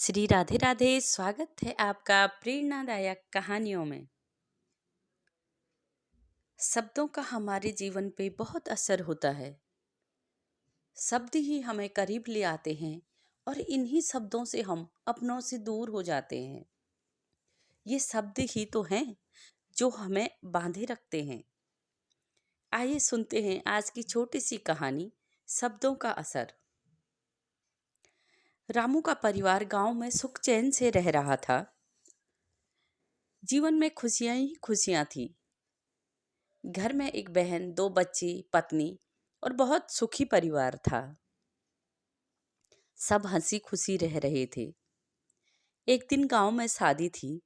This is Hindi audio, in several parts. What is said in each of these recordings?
श्री राधे राधे। स्वागत है आपका प्रेरणादायक कहानियों में। शब्दों का हमारे जीवन पे बहुत असर होता है। शब्द ही हमें करीब ले आते हैं और इन्हीं शब्दों से हम अपनों से दूर हो जाते हैं। ये शब्द ही तो हैं जो हमें बांधे रखते हैं। आइए सुनते हैं आज की छोटी सी कहानी, शब्दों का असर। रामू का परिवार गांव में सुख चैन से रह रहा था। जीवन में खुशियां ही खुशियां थी। घर में एक बहन, दो बच्चे, पत्नी और बहुत सुखी परिवार था। सब हंसी खुशी रह रहे थे। एक दिन गांव में शादी थी।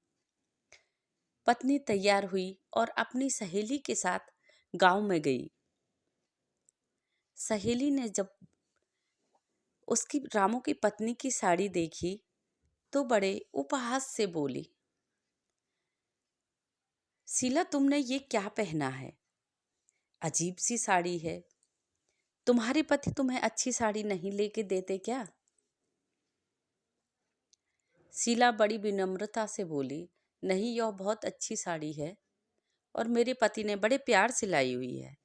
पत्नी तैयार हुई और अपनी सहेली के साथ गांव में गई। सहेली ने जब उसकी रामू की पत्नी की साड़ी देखी तो बड़े उपहास से बोली, शीला, तुमने ये क्या पहना है? अजीब सी साड़ी है। तुम्हारे पति तुम्हें अच्छी साड़ी नहीं लेके देते क्या? शीला बड़ी विनम्रता से बोली, नहीं, यह बहुत अच्छी साड़ी है और मेरे पति ने बड़े प्यार से लाई हुई है।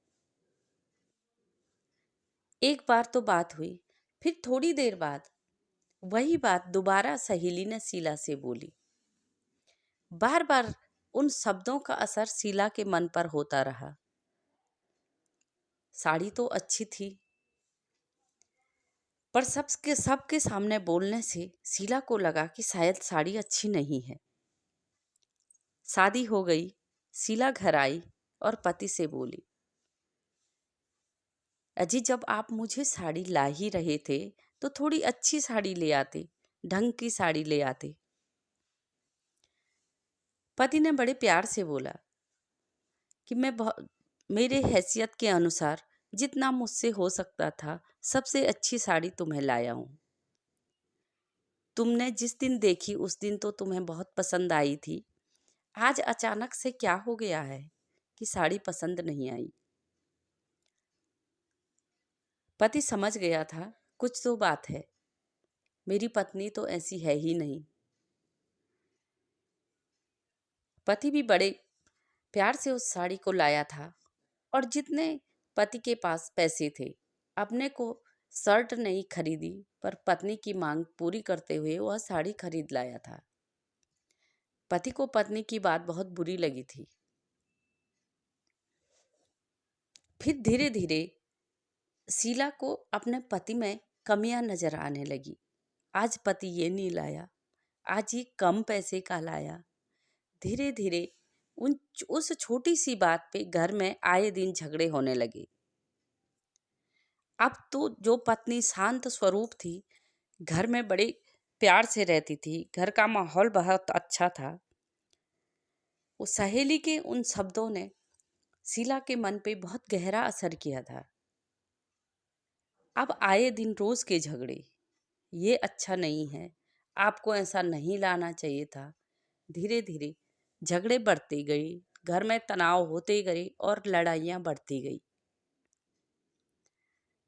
एक बार तो बात हुई, फिर थोड़ी देर बाद वही बात दोबारा सहेली ने शीला से बोली। बार बार उन शब्दों का असर शीला के मन पर होता रहा। साड़ी तो अच्छी थी, पर सबके सामने बोलने से शीला को लगा कि शायद साड़ी अच्छी नहीं है। शादी हो गई। शीला घर आई और पति से बोली, अजी, जब आप मुझे साड़ी ला ही रहे थे तो थोड़ी अच्छी साड़ी ले आते, ढंग की साड़ी ले आते। पति ने बड़े प्यार से बोला कि मेरे हैसियत के अनुसार जितना मुझसे हो सकता था सबसे अच्छी साड़ी तुम्हें लाया हूं। तुमने जिस दिन देखी उस दिन तो तुम्हें बहुत पसंद आई थी। आज अचानक से क्या हो गया है कि साड़ी पसंद नहीं आई? पति समझ गया था कुछ तो बात है। मेरी पत्नी तो ऐसी है ही नहीं। पति भी बड़े प्यार से उस साड़ी को लाया था और जितने पति के पास पैसे थे, अपने को शर्ट नहीं खरीदी पर पत्नी की मांग पूरी करते हुए वह साड़ी खरीद लाया था। पति को पत्नी की बात बहुत बुरी लगी थी। फिर धीरे धीरे शीला को अपने पति में कमियां नजर आने लगी। आज पति ये नहीं लाया, आज ये कम पैसे का लाया। धीरे धीरे उस छोटी सी बात पे घर में आए दिन झगड़े होने लगे। अब तो जो पत्नी शांत स्वरूप थी, घर में बड़े प्यार से रहती थी, घर का माहौल बहुत अच्छा था, उस सहेली के उन शब्दों ने शीला के मन पे बहुत गहरा असर किया था। अब आए दिन रोज के झगड़े, ये अच्छा नहीं है, आपको ऐसा नहीं लाना चाहिए था। धीरे धीरे झगड़े बढ़ते गए, घर में तनाव होते गए और लड़ाइयां बढ़ती गई।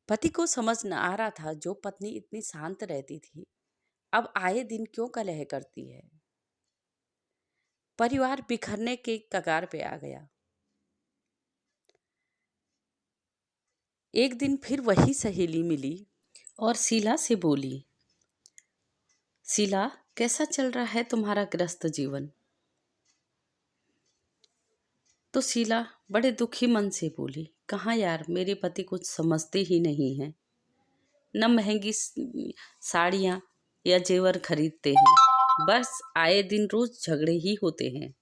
पति को समझ न आ रहा था जो पत्नी इतनी शांत रहती थी अब आए दिन क्यों कलह करती है। परिवार बिखरने के कगार पे आ गया। एक दिन फिर वही सहेली मिली और शीला से बोली, शीला, कैसा चल रहा है तुम्हारा गृहस्थ जीवन? तो शीला बड़े दुखी मन से बोली, कहाँ यार, मेरे पति कुछ समझते ही नहीं हैं। न महंगी साड़ियाँ या जेवर खरीदते हैं, बस आए दिन रोज झगड़े ही होते हैं।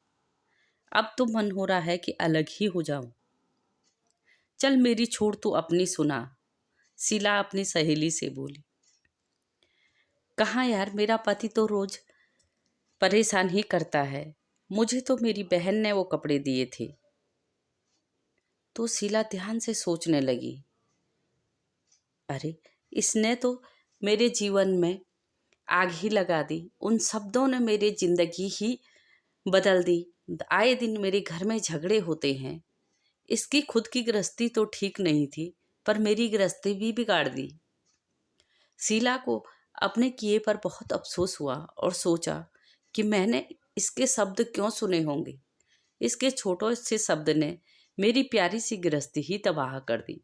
अब तो मन हो रहा है कि अलग ही हो जाऊं। चल मेरी छोड़, तू अपनी सुना, शीला अपनी सहेली से बोली। कहाँ यार, मेरा पति तो रोज परेशान ही करता है। मुझे तो मेरी बहन ने वो कपड़े दिए थे। तो शीला ध्यान से सोचने लगी, अरे, इसने तो मेरे जीवन में आग ही लगा दी। उन शब्दों ने मेरी जिंदगी ही बदल दी। आए दिन मेरे घर में झगड़े होते हैं। इसकी खुद की गृहस्थी तो ठीक नहीं थी, पर मेरी गृहस्थी भी बिगाड़ दी। शीला को अपने किए पर बहुत अफसोस हुआ और सोचा कि मैंने इसके शब्द क्यों सुने होंगे। इसके छोटे से शब्द ने मेरी प्यारी सी गृहस्थी ही तबाह कर दी।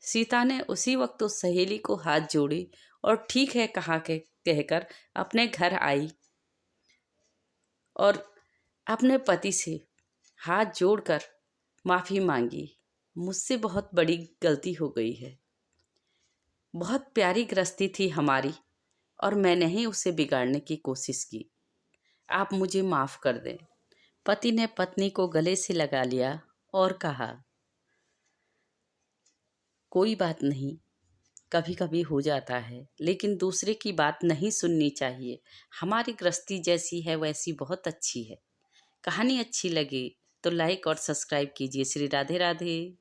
सीता ने उसी वक्त उस सहेली को हाथ जोड़ी और ठीक है कहा के कहकर अपने घर आई और अपने पति से हाथ जोड़कर माफ़ी मांगी। मुझसे बहुत बड़ी गलती हो गई है। बहुत प्यारी गृहस्थी थी हमारी और मैंने ही उसे बिगाड़ने की कोशिश की। आप मुझे माफ़ कर दें। पति ने पत्नी को गले से लगा लिया और कहा, कोई बात नहीं, कभी कभी हो जाता है, लेकिन दूसरे की बात नहीं सुननी चाहिए। हमारी गृहस्थी जैसी है वैसी बहुत अच्छी है। कहानी अच्छी लगी तो लाइक और सब्सक्राइब कीजिए। श्री राधे राधे।